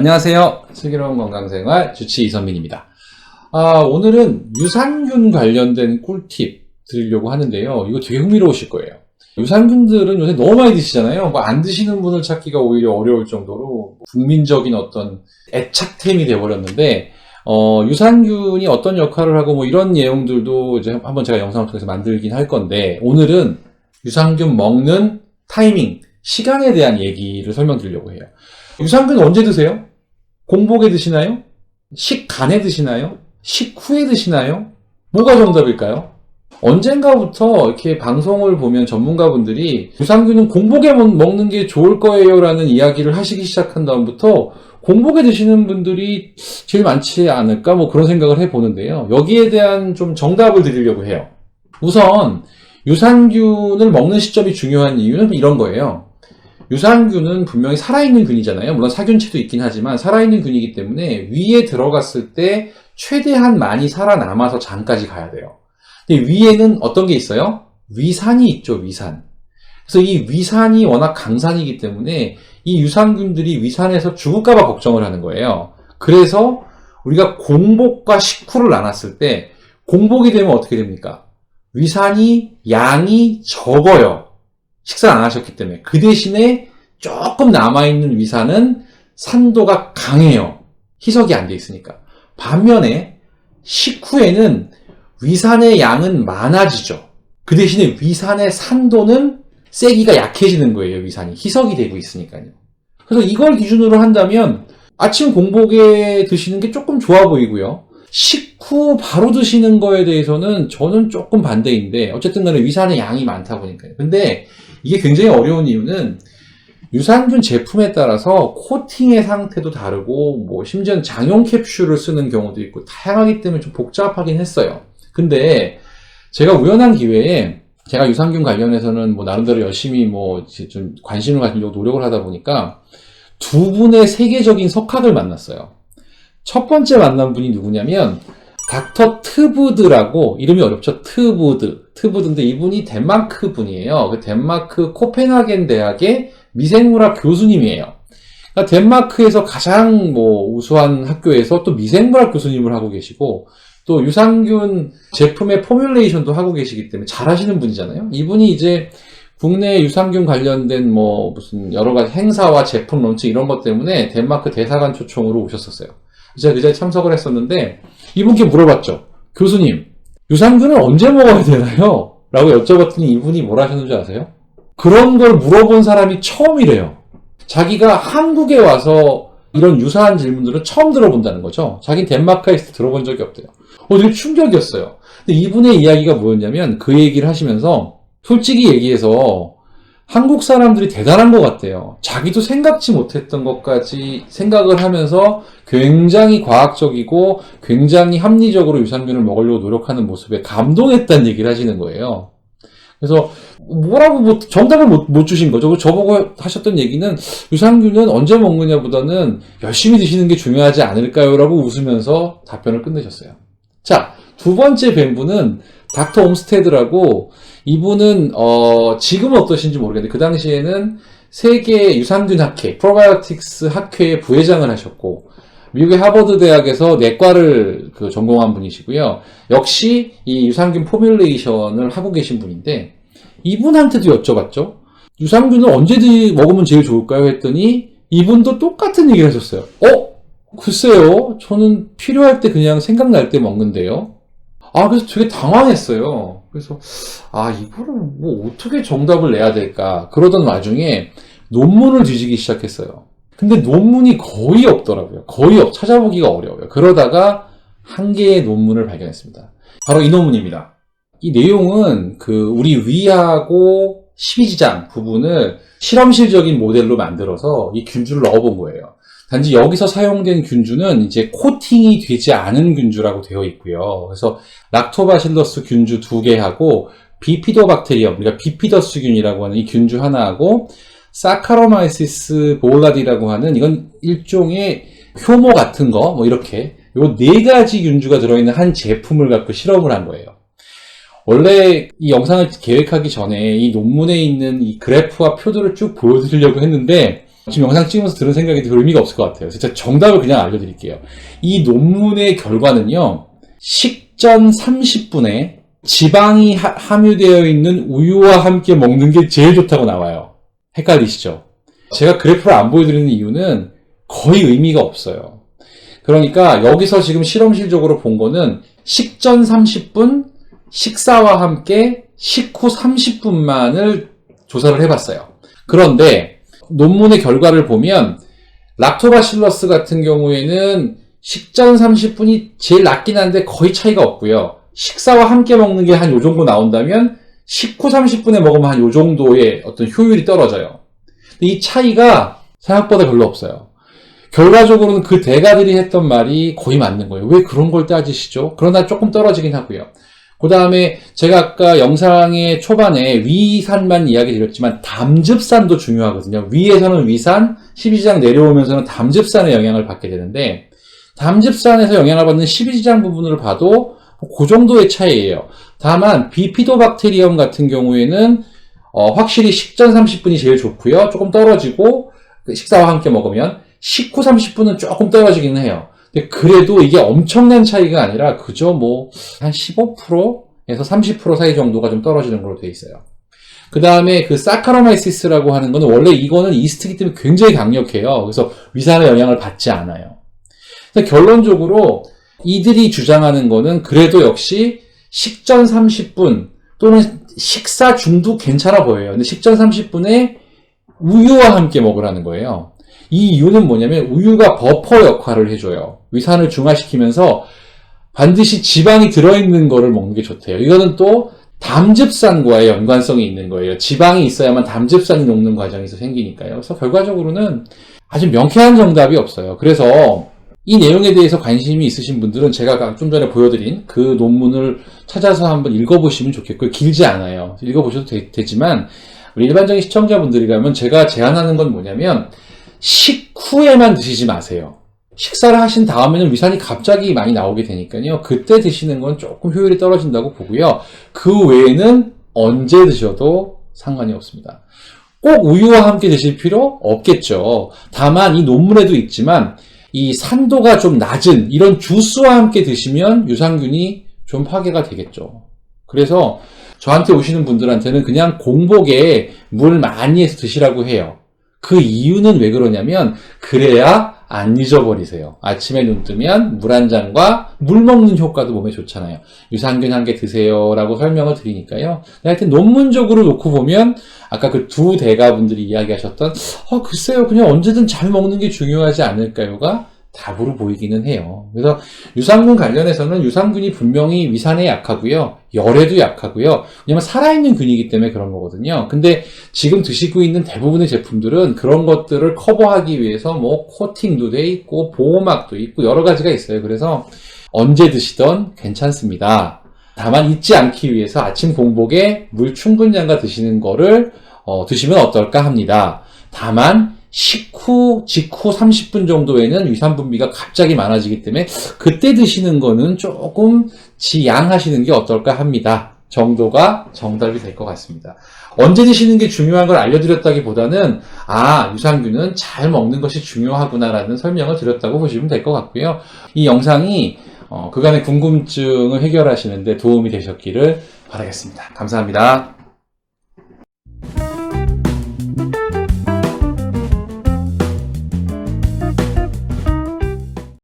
안녕하세요. 슬기로운 건강생활 주치 이선민입니다. 오늘은 유산균 관련된 꿀팁 드리려고 하는데요. 이거 되게 흥미로우실 거예요. 유산균들은 요새 너무 많이 드시잖아요. 안 드시는 분을 찾기가 오히려 어려울 정도로 국민적인 어떤 애착템이 되어버렸는데, 유산균이 어떤 역할을 하고 이런 내용들도 이제 한번 제가 영상을 통해서 만들긴 할 건데, 오늘은 유산균 먹는 타이밍, 시간에 대한 얘기를 설명드리려고 해요. 유산균 언제 드세요? 공복에 드시나요? 식간에 드시나요? 식후에 드시나요? 뭐가 정답일까요? 언젠가부터 이렇게 방송을 보면 전문가분들이 유산균은 공복에 먹는 게 좋을 거예요 라는 이야기를 하시기 시작한 다음부터 공복에 드시는 분들이 제일 많지 않을까 그런 생각을 해보는데요. 여기에 대한 좀 정답을 드리려고 해요. 우선 유산균을 먹는 시점이 중요한 이유는 이런 거예요. 유산균은 분명히 살아있는 균이잖아요. 물론 사균체도 있긴 하지만 살아있는 균이기 때문에 위에 들어갔을 때 최대한 많이 살아남아서 장까지 가야 돼요. 근데 위에는 어떤 게 있어요? 위산이 있죠, 위산. 그래서 이 위산이 워낙 강산이기 때문에 이 유산균들이 위산에서 죽을까봐 걱정을 하는 거예요. 그래서 우리가 공복과 식후를 나눴을 때 공복이 되면 어떻게 됩니까? 위산이 양이 적어요. 식사를 안 하셨기 때문에. 그 대신에 조금 남아있는 위산은 산도가 강해요. 희석이 안 돼 있으니까. 반면에 식후에는 위산의 양은 많아지죠. 그 대신에 위산의 산도는 세기가 약해지는 거예요. 위산이 희석이 되고 있으니까요. 그래서 이걸 기준으로 한다면 아침 공복에 드시는 게 조금 좋아 보이고요. 식후 바로 드시는 거에 대해서는 저는 조금 반대인데 어쨌든 간에 위산의 양이 많다 보니까요. 근데 이게 굉장히 어려운 이유는 유산균 제품에 따라서 코팅의 상태도 다르고 심지어는 장용 캡슐을 쓰는 경우도 있고 다양하기 때문에 좀 복잡하긴 했어요. 근데 제가 우연한 기회에 제가 유산균 관련해서는 나름대로 열심히 좀 관심을 가지려고 노력을 하다 보니까 두 분의 세계적인 석학을 만났어요. 첫 번째 만난 분이 누구냐면 닥터 트부드라고, 이름이 어렵죠. 트부드인데 이분이 덴마크 분이에요. 덴마크 코펜하겐 대학의 미생물학 교수님이에요. 그러니까 덴마크에서 가장 우수한 학교에서 또 미생물학 교수님을 하고 계시고 또 유산균 제품의 포뮬레이션도 하고 계시기 때문에 잘하시는 분이잖아요. 이분이 이제 국내 유산균 관련된 무슨 여러 가지 행사와 제품 론칭 이런 것 때문에 덴마크 대사관 초청으로 오셨었어요. 제가 그 자리에 참석을 했었는데 이분께 물어봤죠. 교수님, 유산균을 언제 먹어야 되나요? 라고 여쭤봤더니 이분이 뭐라 하셨는지 아세요? 그런 걸 물어본 사람이 처음이래요. 자기가 한국에 와서 이런 유사한 질문들을 처음 들어본다는 거죠. 자기는 덴마크에서 들어본 적이 없대요. 되게 충격이었어요. 근데 이분의 이야기가 뭐였냐면 그 얘기를 하시면서 솔직히 얘기해서 한국 사람들이 대단한 것 같아요. 자기도 생각지 못했던 것까지 생각을 하면서 굉장히 과학적이고 굉장히 합리적으로 유산균을 먹으려고 노력하는 모습에 감동했다는 얘기를 하시는 거예요. 그래서 뭐라고 정답을 못 주신 거죠. 저보고 하셨던 얘기는 유산균은 언제 먹느냐보다는 열심히 드시는 게 중요하지 않을까요? 라고 웃으면서 답변을 끝내셨어요. 자, 두 번째 뵌 분은 닥터 옴스테드라고, 이분은 지금은 어떠신지 모르겠는데 그 당시에는 세계 유산균 학회, 프로바이오틱스 학회의 부회장을 하셨고 미국의 하버드 대학에서 내과를 전공한 분이시고요. 역시 이 유산균 포뮬레이션을 하고 계신 분인데 이분한테도 여쭤봤죠. 유산균을 언제 먹으면 제일 좋을까요? 했더니 이분도 똑같은 얘기를 하셨어요. 글쎄요. 저는 필요할 때 그냥 생각날 때 먹는데요. 그래서 되게 당황했어요. 그래서, 이거를 어떻게 정답을 내야 될까. 그러던 와중에 논문을 뒤지기 시작했어요. 근데 논문이 거의 없더라고요. 찾아보기가 어려워요. 그러다가 한 개의 논문을 발견했습니다. 바로 이 논문입니다. 이 내용은 우리 위하고 십이지장 부분을 실험실적인 모델로 만들어서 이 균주를 넣어본 거예요. 단지 여기서 사용된 균주는 이제 코팅이 되지 않은 균주라고 되어 있고요. 그래서 락토바실러스 균주 2개하고 비피도박테리엄, 우리가 비피더스균이라고 하는 이 균주 하나하고 사카로마이시스 보울라디라고 하는 이건 일종의 효모 같은 거 이렇게 요 4가지 균주가 들어있는 한 제품을 갖고 실험을 한 거예요. 원래 이 영상을 계획하기 전에 이 논문에 있는 이 그래프와 표들을 쭉 보여드리려고 했는데 지금 영상 찍으면서 들은 생각이 별 의미가 없을 것 같아요. 그래서 제가 정답을 그냥 알려드릴게요. 이 논문의 결과는요, 식전 30분에 지방이 함유되어 있는 우유와 함께 먹는 게 제일 좋다고 나와요. 헷갈리시죠? 제가 그래프를 안 보여드리는 이유는 거의 의미가 없어요. 그러니까 여기서 지금 실험실적으로 본 거는 식전 30분, 식사와 함께 식후 30분만을 조사를 해봤어요. 그런데 논문의 결과를 보면 락토바실러스 같은 경우에는 식전 30분이 제일 낮긴 한데 거의 차이가 없고요. 식사와 함께 먹는 게 한 요 정도 나온다면 식후 30분에 먹으면 한 요 정도의 어떤 효율이 떨어져요. 근데 이 차이가 생각보다 별로 없어요. 결과적으로는 그 대가들이 했던 말이 거의 맞는 거예요. 왜 그런 걸 따지시죠? 그러나 조금 떨어지긴 하고요. 그 다음에 제가 아까 영상의 초반에 위산만 이야기 드렸지만 담즙산도 중요하거든요. 위에서는 위산, 12지장 내려오면서는 담즙산의 영향을 받게 되는데 담즙산에서 영향을 받는 12지장 부분을 봐도 그 정도의 차이예요. 다만 비피도박테리엄 같은 경우에는 확실히 식전 30분이 제일 좋고요. 조금 떨어지고 식사와 함께 먹으면 식후 30분은 조금 떨어지기는 해요. 근데 그래도 이게 엄청난 차이가 아니라 그저 뭐 한 15%에서 30% 사이 정도가 좀 떨어지는 걸로 돼 있어요. 그 다음에 그 사카로마이시스라고 하는 거는 원래 이거는 이스트이기 때문에 굉장히 강력해요. 그래서 위산의 영향을 받지 않아요. 그래서 결론적으로 이들이 주장하는 거는 그래도 역시 식전 30분 또는 식사 중도 괜찮아 보여요. 근데 식전 30분에 우유와 함께 먹으라는 거예요. 이 이유는 뭐냐면 우유가 버퍼 역할을 해줘요. 위산을 중화시키면서 반드시 지방이 들어있는 거를 먹는 게 좋대요. 이거는 또 담즙산과의 연관성이 있는 거예요. 지방이 있어야만 담즙산이 녹는 과정이 생기니까요. 그래서 결과적으로는 아주 명쾌한 정답이 없어요. 그래서 이 내용에 대해서 관심이 있으신 분들은 제가 좀 전에 보여드린 그 논문을 찾아서 한번 읽어보시면 좋겠고요. 길지 않아요. 읽어보셔도 되지만 우리 일반적인 시청자분들이라면 제가 제안하는 건 뭐냐면 식후에만 드시지 마세요. 식사를 하신 다음에는 위산이 갑자기 많이 나오게 되니까요. 그때 드시는 건 조금 효율이 떨어진다고 보고요. 그 외에는 언제 드셔도 상관이 없습니다. 꼭 우유와 함께 드실 필요 없겠죠. 다만 이 논문에도 있지만 이 산도가 좀 낮은 이런 주스와 함께 드시면 유산균이 좀 파괴가 되겠죠. 그래서 저한테 오시는 분들한테는 그냥 공복에 물 많이 해서 드시라고 해요. 그 이유는 왜 그러냐면 그래야 안 잊어버리세요. 아침에 눈 뜨면 물 한 잔과 물 먹는 효과도 몸에 좋잖아요. 유산균 한 개 드세요 라고 설명을 드리니까요. 하여튼 논문적으로 놓고 보면 아까 그 두 대가분들이 이야기하셨던 글쎄요 그냥 언제든 잘 먹는 게 중요하지 않을까요가 답으로 보이기는 해요. 그래서 유산균 관련해서는 유산균이 분명히 위산에 약하고요. 열에도 약하고요. 왜냐면 살아있는 균이기 때문에 그런 거거든요. 근데 지금 드시고 있는 대부분의 제품들은 그런 것들을 커버하기 위해서 뭐 코팅도 돼 있고 보호막도 있고 여러 가지가 있어요. 그래서 언제 드시던 괜찮습니다. 다만 잊지 않기 위해서 아침 공복에 물 충분량과 드시는 거를 드시면 어떨까 합니다. 다만 직후 30분 정도에는 위산 분비가 갑자기 많아지기 때문에 그때 드시는 거는 조금 지양하시는 게 어떨까 합니다. 정도가 정답이 될 것 같습니다. 언제 드시는 게 중요한 걸 알려드렸다기보다는 유산균은 잘 먹는 것이 중요하구나라는 설명을 드렸다고 보시면 될 것 같고요. 이 영상이 그간의 궁금증을 해결하시는 데 도움이 되셨기를 바라겠습니다. 감사합니다.